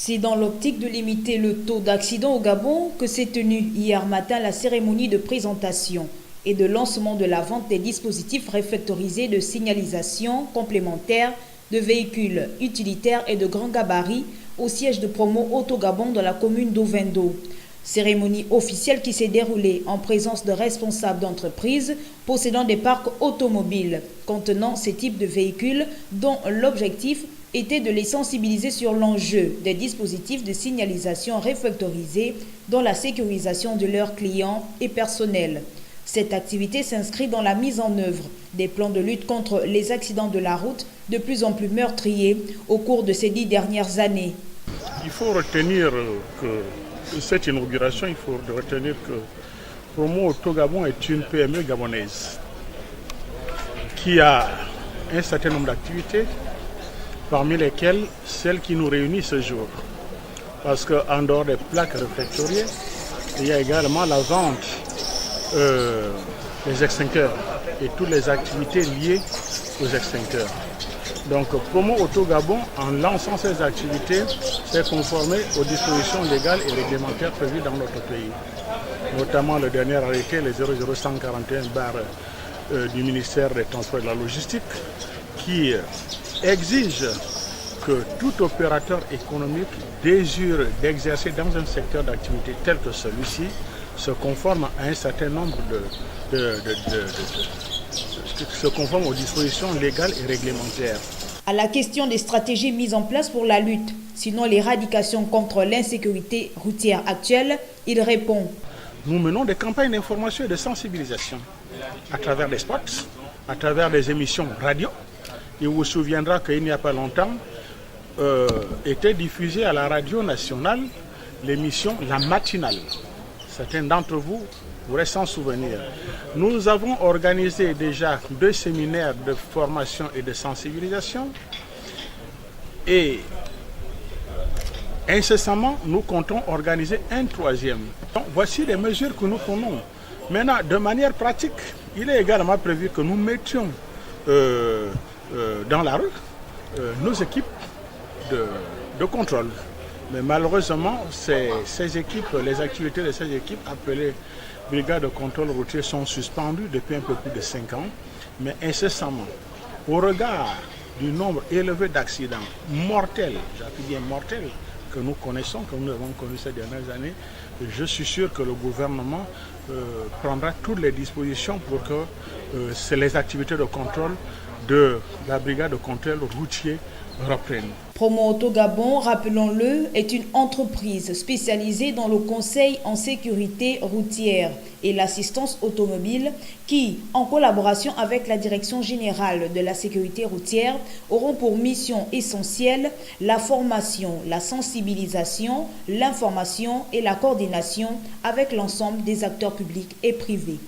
C'est dans l'optique de limiter le taux d'accidents au Gabon que s'est tenue hier matin la cérémonie de présentation et de lancement de la vente des dispositifs réflectorisés de signalisation complémentaire de véhicules utilitaires et de grand gabarit au siège de promo Auto-Gabon dans la commune d'Ovendo. Cérémonie officielle qui s'est déroulée en présence de responsables d'entreprises possédant des parcs automobiles contenant ces types de véhicules dont l'objectif était de les sensibiliser sur l'enjeu des dispositifs de signalisation réflectorisés dans la sécurisation de leurs clients et personnels. Cette activité s'inscrit dans la mise en œuvre des plans de lutte contre les accidents de la route de plus en plus meurtriers au cours de ces 10 dernières années. Il faut retenir que cette inauguration, que Promo Auto-Gabon est une PME gabonaise qui a un certain nombre d'activités, parmi lesquelles celle qui nous réunit ce jour. Parce qu'en dehors des plaques réflectoriées, il y a également la vente des extincteurs et toutes les activités liées aux extincteurs. Donc Promo Auto-Gabon, en lançant ces activités, s'est conformé aux dispositions légales et réglementaires prévues dans notre pays. Notamment le dernier arrêté, le 00141 du ministère des Transports et de la Logistique, qui exige que tout opérateur économique désire d'exercer dans un secteur d'activité tel que celui-ci se conforme à un certain nombre se conforme aux dispositions légales et réglementaires. À la question des stratégies mises en place pour la lutte, sinon l'éradication contre l'insécurité routière actuelle, il répond. Nous menons des campagnes d'information et de sensibilisation à travers des spots, à travers des émissions radio. Il vous souviendra qu'il n'y a pas longtemps, était diffusée à la radio nationale l'émission La Matinale. Certains d'entre vous pourraient s'en souvenir. Nous avons organisé déjà 2 séminaires de formation et de sensibilisation et incessamment nous comptons organiser un 3e. Donc, voici les mesures que nous prenons. Maintenant, de manière pratique, il est également prévu que nous mettions dans la rue nos équipes de contrôle. Mais malheureusement, ces équipes, les activités de ces équipes appelées brigades de contrôle routier sont suspendues depuis un peu plus de 5 ans. Mais incessamment, au regard du nombre élevé d'accidents mortels, j'appuie bien mortels, que nous connaissons, que nous avons connus ces dernières années, je suis sûr que le gouvernement prendra toutes les dispositions pour que les activités de contrôle de la brigade de contrôle routier reprennent. Promo Auto-Gabon, rappelons-le, est une entreprise spécialisée dans le conseil en sécurité routière et l'assistance automobile qui, en collaboration avec la Direction générale de la sécurité routière, auront pour mission essentielle la formation, la sensibilisation, l'information et la coordination avec l'ensemble des acteurs publics et privés.